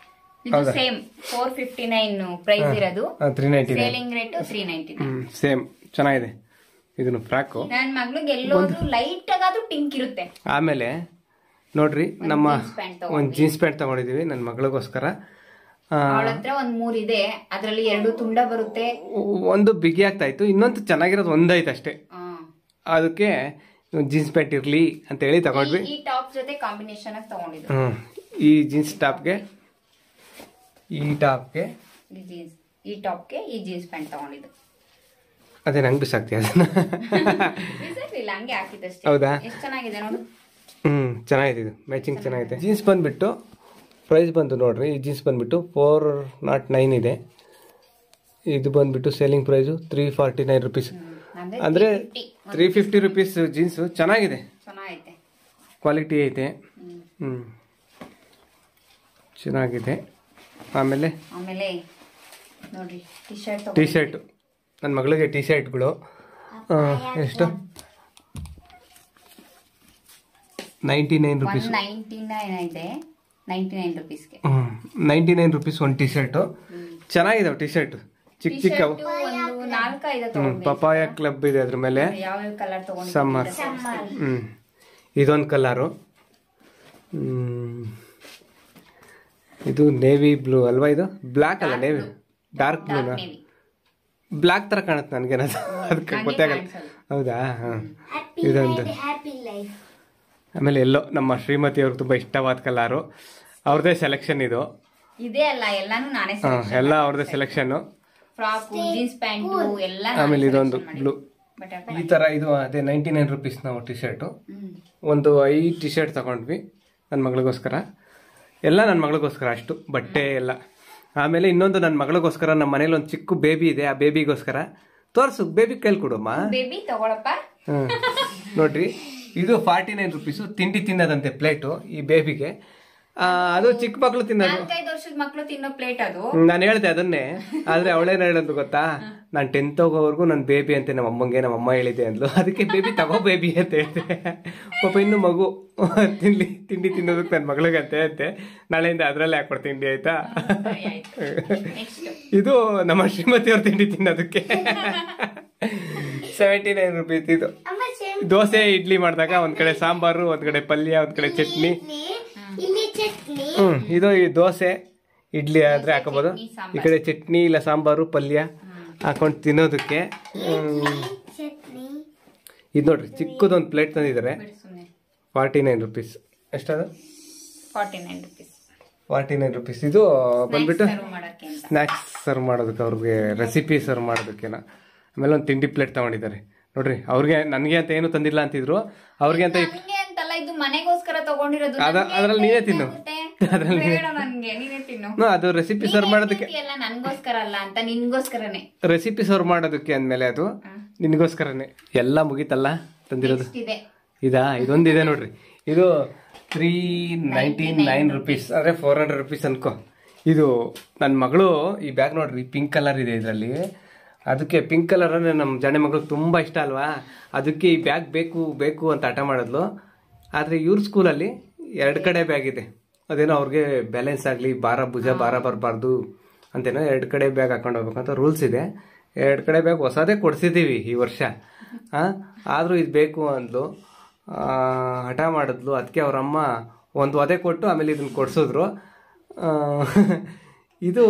ಇದು ಸೇಮ್ 459 ಪ್ರೈಸ್ ಇರೋದು. 399 ಸೇಲಿಂಗ್ ರೇಟ್ 399. ಸೇಮ್ ಚೆನ್ನಾಗಿದೆ. ಇದನ್ನು ಫ್ರಾಕ್ ನನ್ನ ಮಗಳಿಗೆ ಎಲ್ಲೋದ್ರು ಲೈಟ್ ಆಗಾದ್ರೂ ಪಿಂಕ್ ಇರುತ್ತೆ. ಆಮೇಲೆ ನೋಡ್ರಿ ನಮ್ಮ ಒಂದು ಜೀನ್ಸ್ ಪ್ಯಾಂಟ್ ತಗೊಂಡಿದೀವಿ ನನ್ನ ಮಗಳಿಗೋಸ್ಕರ. ಅವಳ ಹತ್ರ ಒಂದ್ 3 ಇದೆ, ಅದ್ರಲ್ಲಿ 2 ತುಂಡ ಬರುತ್ತೆ, ಒಂದು ಬಿಗಿ ಆಗ್ತಾ ಇತ್ತು, ಇನ್ನೊಂದು ಚೆನ್ನಾಗಿರೋದು ಒಂದೈತೆ ಅಷ್ಟೇ. ಅದಕ್ಕೆ ಜೀನ್ಸ್ ಪ್ಯಾಂಟ್ ಇರ್ಲಿ ಅಂತ ಹೇಳಿ ತಗೊಂಡ್ವಿ. ಈ ಟಾಪ್ ಜೊತೆ ಕಾಂಬಿನೇಷನ್ ಆಗಿ ತಗೊಂಡಿದ್ದು. ಈ ಜೀನ್ಸ್ ಟಾಪ್ಗೆ ಈ ಟಾಪ್ಗೆ ಈ ಜೀನ್ಸ್ ಪ್ಯಾಂಟ್ ತಗೊಂಡಿದ್ದು. ಅದೇ ನಂಗೆ ಬಿಸಾಕ್ತಿ ಅದನ್ನ. ಹಂಗೆ ಹಾಕಿದ್ದಷ್ಟೇ. ಹೌದಾ, ಎಷ್ಟು ಚೆನ್ನಾಗಿದೆ ನೋಡು. ಚೆನ್ನಾಗಿದೆ, ಇದು ಮ್ಯಾಚಿಂಗ್ ಚೆನ್ನಾಗಿದೆ. ಜೀನ್ಸ್ ಬಂದ್ಬಿಟ್ಟು ಪ್ರೈಸ್ ಬಂತು ನೋಡ್ರಿ. ಈ ಜೀನ್ಸ್ ಬಂದ್ಬಿಟ್ಟು 409 ಇದೆ. ಇದು ಬಂದ್ಬಿಟ್ಟು ಸೇಲಿಂಗ್ ಪ್ರೈಸು 349 ರುಪೀಸ್. ಅಂದ್ರೆ 350 ರುಪೀಸ್ ಜೀನ್ಸು. ಚೆನ್ನಾಗಿದೆ, ಕ್ವಾಲಿಟಿ ಐತೆ. ಚೆನ್ನಾಗಿದೆ. ಆಮೇಲೆ ನೋಡ್ರಿ ಟಿ ಶರ್ಟ್, ನನ್ನ ಮಗಳಿಗೆ ಟಿ ಶರ್ಟ್ಗಳು ಎಷ್ಟು 99 199 ಇದೆ, 99 ರುಪೀಸ್ಗೆ. 99 ರುಪೀಸ್ ಒಂದು ಟಿ ಶರ್ಟು. ಚೆನ್ನಾಗಿದಾವೆ ಟಿ ಶರ್ಟ್, ಚಿಕ್ಕ ಚಿಕ್ಕವು. ಒಂದು 4-5 ತಗೊಂಡ್ವಿ. ಪಪಾಯ ಕ್ಲಬ್ ಇದೆ ಅದ್ರ ಮೇಲೆ. ಯಾವ ಕಲರ್ ತಗೊಂಡ್ವಿ? ಸಮ್ಮರ್. ಇದೊಂದು ಕಲರು. ಇದು ನೇವಿ ಬ್ಲೂ ಅಲ್ವಾ? ಇದು ಬ್ಲ್ಯಾಕ್ ಅಲ್ಲ, ನೇವಿ ಡಾರ್ಕ್ ಬ್ಲೂನಾ? ಬ್ಲ್ಯಾಕ್ ತರ ಕಾಣುತ್ತೆ ನನಗೇನದು, ಅದಕ್ಕೆ ಗೊತ್ತಾಗಲ್ಲ. ಹೌದಾ? ಇದೊಂದು. ಆಮೇಲೆ ಎಲ್ಲೋ ನಮ್ಮ ಶ್ರೀಮತಿ ಅವ್ರಿಗೆ ತುಂಬಾ ಇಷ್ಟವಾದ ಕಲರು, ಅವ್ರದೇ ಸೆಲೆಕ್ಷನ್ ಇದು. ಇದೆ ಅಲ್ಲ, ಎಲ್ಲಾನು ನಾನೇ ಎಲ್ಲ ಅವ್ರದೇ ಸೆಲೆಕ್ಷನ್. ಫ್ರಾಕ್, ಜೀನ್ಸ್ ಪ್ಯಾಂಟ್ ಎಲ್ಲ. ಆಮೇಲೆ ಇದೊಂದು ಬ್ಲೂ ಈ ತರ. ಇದು ಅದೇ 99 ರುಪೀಸ್ ನಾವು ಟಿ ಶರ್ಟು. ಒಂದು 5 ಟಿ ಶರ್ಟ್ ತಗೊಂಡ್ವಿ ನನ್ನ ಮಗಳಿಗೋಸ್ಕರ. ಎಲ್ಲ ನನ್ನ ಮಗಳಿಗೋಸ್ಕರ ಅಷ್ಟು ಬಟ್ಟೆ ಎಲ್ಲ. ಆಮೇಲೆ ಇನ್ನೊಂದು ನನ್ನ ಮಗಳಿಗೋಸ್ಕರ ನಮ್ಮ ಮನೇಲಿ ಒಂದು ಚಿಕ್ಕ ಬೇಬಿ ಇದೆ, ಆ ಬೇಬಿಗೋಸ್ಕರ. ತೋರ್ಸು, ಬೇಬಿ ಕೈಲಿ ಕೊಡಮ್ಮ. ಬೇಬಿ ತಗೊಳಪ್ಪ. ನೋಡ್ರಿ, ಇದು 49 ರುಪೀಸು. ತಿಂಡಿ ತಿನ್ನೋದಂತೆ ಪ್ಲೇಟು ಈ ಬೇಬಿಗೆ. ಅದು ಚಿಕ್ಕ ಮಕ್ಳು ತಿನ್ನೋದು, 4-5 ವರ್ಷದ ಮಕ್ಳು ತಿನ್ನೋ ಪ್ಲೇಟ್ ಅದು. ನಾನು ಹೇಳ್ದೆ ಅದನ್ನೇ. ಆದ್ರೆ ಅವಳೇನು ಹೇಳೋದು ಗೊತ್ತಾ, ನಾನು 10th ಹೋಗೋವರೆಗೂ ನನ್ನ ಬೇಬಿ ಅಂತೆ ನಮ್ಮ ಅಮ್ಮಂಗೆ, ನಮ್ಮ ಅಮ್ಮ ಹೇಳಿದೆ ಅಂದ್ಲು. ಅದಕ್ಕೆ ಬೇಬಿ ತಗೋ ಬೇಬಿ ಅಂತ ಹೇಳ್ದೆ. ಪಾಪ ಇನ್ನು ಮಗು ತಿಂಡಿ ತಿನ್ನೋದಕ್ಕೆ ನನ್ನ ಮಗಳಿಗಂತೆ ಅಂತೆ. ನಾಳೆಯಿಂದ ಅದ್ರಲ್ಲೇ ಹಾಕೊಡ್ ತಿಂಡಿ, ಆಯ್ತಾ? ಇದು ನಮ್ಮ ಶ್ರೀಮತಿಯವ್ರ ತಿಂಡಿ ತಿನ್ನೋದಕ್ಕೆ 79 ರುಪೀಸ್. ಇದು ದೋಸೆ ಇಡ್ಲಿ ಮಾಡಿದಾಗ ಒಂದ್ ಕಡೆ ಸಾಂಬಾರು, ಒಂದ್ ಕಡೆ ಪಲ್ಯ, ಒಂದ್ ಕಡೆ ಚಟ್ನಿ. ಇದು ಈ ದೋಸೆ ಇಡ್ಲಿ ಆದ್ರೆ ಹಾಕೋಬಹುದು. ಈ ಕಡೆ ಚಟ್ನಿ ಇಲ್ಲ ಸಾಂಬಾರು ಪಲ್ಯ ಹಾಕೊಂಡು ತಿನ್ನೋದಕ್ಕೆ. ಇದು ನೋಡ್ರಿ, ಚಿಕ್ಕದೊಂದು ಪ್ಲೇಟ್ ತಂದಿದ್ದಾರೆ. 49 ರುಪೀಸ್. ಎಷ್ಟದು? 49 ರುಪೀಸ್. ಇದು ಬಂದ್ಬಿಟ್ಟು ಸ್ನ್ಯಾಕ್ಸ್ ಸರ್ವ್ ಮಾಡೋದಕ್ಕೆ, ಅವ್ರಿಗೆ ರೆಸಿಪಿ ಸರ್ವ್ ಮಾಡೋದಕ್ಕೆನ. ಆಮೇಲೆ ಒಂದು ತಿಂಡಿ ಪ್ಲೇಟ್ ತಗೊಂಡಿದ್ದಾರೆ ನೋಡ್ರಿ. ಅವ್ರಿಗೆ ನನಗೆ ಅಂತ ಏನು ತಂದಿಲ್ಲ ಅಂತಿದ್ರು, ಅವ್ರಿಗೆ ಅಂತ. ಇದು ಮನೆಗೋಸ್ಕರ ತಗೊಂಡಿರೋದು. ಅದ್ರಲ್ಲಿ ನೀನೇ ತಿನ್ನು. ಅದು ರೆಸಿಪಿ ಸರ್ವ್ ಮಾಡೋದಕ್ಕೆ, ನನ್ಗೋಸ್ಕರ ಅಲ್ಲ ಅಂತ, ನಿನ್ಗೋಸ್ಕರನೇ. ರೆಸಿಪಿ ಸರ್ವ್ ಮಾಡೋದಕ್ಕೆ ಅಂದ್ಮೇಲೆ ಅದು ನಿನ್ಗೋಸ್ಕರನೇ. ಎಲ್ಲ ಮುಗೀತಲ್ಲ ತಂದಿರೋದು? ಇದಾ? ಇದೊಂದಿದೆ ನೋಡ್ರಿ. ಇದು 399 ರುಪೀಸ್, ಅಂದ್ರೆ 400 ರುಪೀಸ್ ಅನ್ಕೋ. ಇದು ನನ್ನ ಮಗಳು ಈ ಬ್ಯಾಗ್ ನೋಡ್ರಿ, ಪಿಂಕ್ ಕಲರ್ ಇದೆ ಇದರಲ್ಲಿ. ಅದಕ್ಕೆ ಪಿಂಕ್ ಕಲರ್ ಅಂದ್ರೆ ನಮ್ಮ ಜಾಣೆ ಮಗಳಿಗೆ ತುಂಬಾ ಇಷ್ಟ ಅಲ್ವಾ, ಅದಕ್ಕೆ ಈ ಬ್ಯಾಗ್ ಬೇಕು ಬೇಕು ಅಂತ ಹಠ ಮಾಡಿದ್ಲು. ಆದ್ರೆ ಇವ್ರ ಸ್ಕೂಲಲ್ಲಿ 2 ಕಡೆ ಬ್ಯಾಗ್ ಇದೆ. ಅದೇನೋ ಅವ್ರಿಗೆ ಬ್ಯಾಲೆನ್ಸ್ ಆಗಲಿ, ಭುಜ ಭಾರ ಬರಬಾರ್ದು ಅಂತೇನೋ 2 ಕಡೆ ಬ್ಯಾಗ್ ಹಾಕೊಂಡು ಹೋಗ್ಬೇಕಂತ ರೂಲ್ಸ್ ಇದೆ. 2 ಕಡೆ ಬ್ಯಾಗ್ ಹೊಸದೇ ಕೊಡ್ಸಿದ್ದೀವಿ ಈ ವರ್ಷ. ಆದರೂ ಇದು ಬೇಕು ಅಂದ್ಲು, ಹಠ ಮಾಡಿದ್ಲು. ಅದಕ್ಕೆ ಅವ್ರಮ್ಮ ಒಂದು ಒದೆ ಕೊಟ್ಟು ಆಮೇಲೆ ಇದನ್ನ ಕೊಡ್ಸಿದ್ರು. ಇದು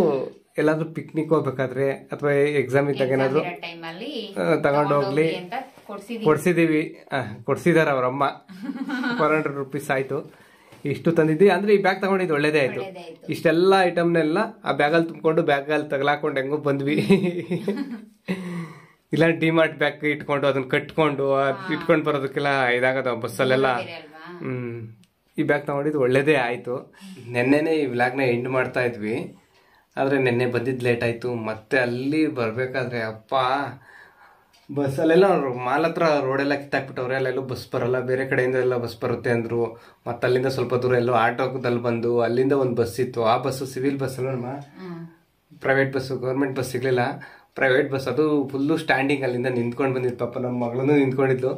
ಎಲ್ಲಾದ್ರೂ ಪಿಕ್ನಿಕ್ ಹೋಗ್ಬೇಕಾದ್ರೆ ಅಥವಾ ಎಕ್ಸಾಮ್ ಇದ್ದಾಗ ಏನಾದ್ರು ತಗೊಂಡೋಗ್ಲಿ ಕೊಡ್ಸಿದೀವಿ. ಕೊಡ್ಸಿದಾರೆ ಅವ್ರಮ್ಮ. 400 ರುಪೀಸ್ ಆಯ್ತು. ಇಷ್ಟು ತಂದಿದ್ವಿ. ಅಂದ್ರೆ ಈ ಬ್ಯಾಗ್ ತಗೊಂಡಿದ್ದು ಒಳ್ಳೇದೇ ಆಯ್ತು. ಇಷ್ಟೆಲ್ಲ ಐಟಮ್ನೆಲ್ಲ ಆ ಬ್ಯಾಗಲ್ಲಿ ತುಂಬಿಕೊಂಡು ಬ್ಯಾಗಲ್ಲಿ ತಗಲಾಕೊಂಡು ಹೆಂಗೋ ಬಂದ್ವಿ. ಇಲ್ಲ ಡಿಮಾರ್ಟ್ ಬ್ಯಾಗ್ ಇಟ್ಕೊಂಡು ಅದನ್ನ ಕಟ್ಕೊಂಡು ಇಟ್ಕೊಂಡು ಬರೋದಕ್ಕೆಲ್ಲ ಇದಾಗದ ಬಸ್ಸಲ್ಲೆಲ್ಲ. ಈ ಬ್ಯಾಗ್ ತಗೊಂಡಿದ್ದು ಒಳ್ಳೇದೇ ಆಯ್ತು. ನೆನ್ನೆನೆ ಈ ಬ್ಲಾಗ್ನ ಎಂಡ್ ಮಾಡ್ತಾ ಇದ್ವಿ, ಆದ್ರೆ ನೆನ್ನೆ ಬಂದಿದ್ದು ಲೇಟ್ ಆಯ್ತು. ಮತ್ತೆ ಅಲ್ಲಿ ಬರ್ಬೇಕಾದ್ರೆ ಅಪ್ಪ ಬಸ್ಸಲ್ಲೆಲ್ಲ ಮಾಲ್ ಹತ್ರ ರೋಡೆಲ್ಲ ಕಿತ್ತಾಕ್ಬಿಟ್ಟವ್ರೆ. ಅಲ್ಲೆಲ್ಲೂ ಬಸ್ ಬರಲ್ಲ, ಬೇರೆ ಕಡೆಯಿಂದ ಎಲ್ಲ ಬಸ್ ಬರುತ್ತೆ ಅಂದ್ರು. ಮತ್ತೆ ಅಲ್ಲಿಂದ ಸ್ವಲ್ಪ ದೂರ ಎಲ್ಲೋ ಆಟೋದಲ್ಲಿ ಬಂದು ಅಲ್ಲಿಂದ ಒಂದು ಬಸ್ ಇತ್ತು. ಆ ಬಸ್ಸು ಸಿವಿಲ್ ಬಸ್ ಅಲ್ಲ, ಪ್ರೈವೇಟ್ ಬಸ್ಸು, ಗೌರ್ಮೆಂಟ್ ಬಸ್ ಸಿಗ್ಲಿಲ್ಲ. ಪ್ರೈವೇಟ್ ಬಸ್ ಅದು ಫುಲ್ಲು ಸ್ಟ್ಯಾಂಡಿಂಗ್. ಅಲ್ಲಿಂದ ನಿಂತ್ಕೊಂಡು ಬಂದಿದ್ದು. ಪಾಪ ನಮ್ಮ ಮಗಳನ್ನು ನಿಂತ್ಕೊಂಡಿದ್ದು.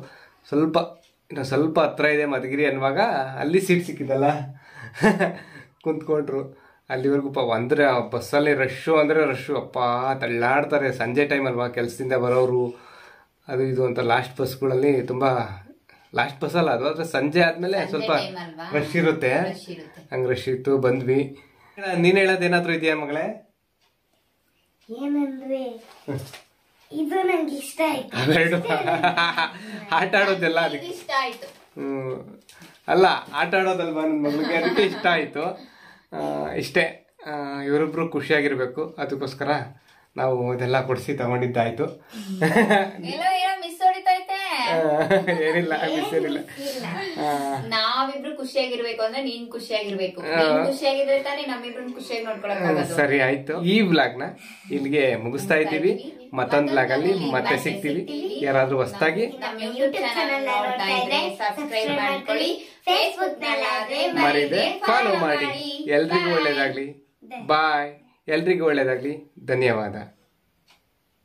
ಸ್ವಲ್ಪ ಹತ್ರ ಇದೆ ಮಧುಗಿರಿ ಅನ್ನುವಾಗ ಅಲ್ಲಿ ಸೀಟ್ ಸಿಕ್ಕಿದ್ದಲ್ಲ, ಕುಂತ್ಕೊಂಡ್ರು. ಅಲ್ಲಿವರೆಗೂ ಪಾಪ ಅಂದ್ರೆ ಬಸ್ಸಲ್ಲಿ ರಶ್ಶು ಅಂದ್ರೆ ರಶ್ಶು. ಅಪ್ಪ ತಳ್ಳಾಡ್ತಾರೆ. ಸಂಜೆ ಟೈಮ್ ಅಲ್ವಾ, ಕೆಲಸದಿಂದ ಬರೋರು ಅದು ಇದು ಅಂತ. ಲಾಸ್ಟ್ ಬಸ್ಗಳಲ್ಲಿ ತುಂಬಾ, ಲಾಸ್ಟ್ ಬಸ್ ಅಲ್ಲ ಅದು, ಆದ್ರೆ ಸಂಜೆ ಆದ್ಮೇಲೆ ಸ್ವಲ್ಪ ರಶ್ ಇರುತ್ತೆ. ಹಂಗ ರಶ್ ಇತ್ತು, ಬಂದ್ವಿ. ನೀನ್ ಹೇಳೋದೇನಾದ್ರು ಇದೆಯಾ ಮಗಳೇ? ಏನಂದ್ರೆ ಇದು ನಂಗೆ ಇಷ್ಟ ಆಯ್ತು. ಅವೆರಡು ಆಟ ಆಡೋದೆಲ್ಲ ಅದಕ್ಕೆ ಇಷ್ಟ ಆಯ್ತು. ಅಲ್ಲ, ಆಟ ಆಡೋದಲ್ವಾ ನನ್ನ ಮಗಳಿಗೆ, ಅದಕ್ಕೆ ಇಷ್ಟ ಆಯ್ತು. ಇಷ್ಟೇ. ಇವರಿಬ್ರು ಖುಷಿಯಾಗಿರ್ಬೇಕು, ಅದಕ್ಕೋಸ್ಕರ ನಾವು ಇದೆಲ್ಲ ಕೊಡಿಸಿ ತಗೊಂಡಿದ್ದಾಯ್ತು. ಏನಿಲ್ಲ, ಮಿಸ್ ಏನಿಲ್ಲ. ನಾವಿಬ್ರು ಖುಷಿಯಾಗಿರ್ಬೇಕು ಅಂದ್ರೆ ನೀನ್ ಖುಷಿಯಾಗಿರ್ಬೇಕು. ಖುಷಿಯಾಗಿದ್ರೆ ತಾನೇ ನಮ್ಮಿಬ್ರು ಖುಷಿಯಾಗಿ ನೋಡ್ಕೊಳಕ್. ಸರಿ ಆಯ್ತು. ಈ ವ್ಲಾಗ್ ನ ಇಲ್ಲಿಗೆ ಮುಗಿಸ್ತಾ ಇದ್ದೀವಿ. ಮತ್ತೊಂದ್ ವ್ಲಾಗ್ ಅಲ್ಲಿ ಮತ್ತೆ ಸಿಗ್ತೀವಿ. ಯಾರಾದ್ರೂ ಹೊಸದಾಗಿ ಸಬ್ಸ್ಕ್ರೈಬ್ ಮಾಡ್ಕೊಳ್ಳಿ, ಫೇಸ್ಬುಕ್ ಮರಿದೆ ಫಾಲೋ ಮಾಡಿ. ಎಲ್ರಿಗೂ ಒಳ್ಳೇದಾಗ್ಲಿ. ಬಾಯ್. ಎಲ್ರಿಗೂ ಒಳ್ಳೇದಾಗ್ಲಿ. ಧನ್ಯವಾದ.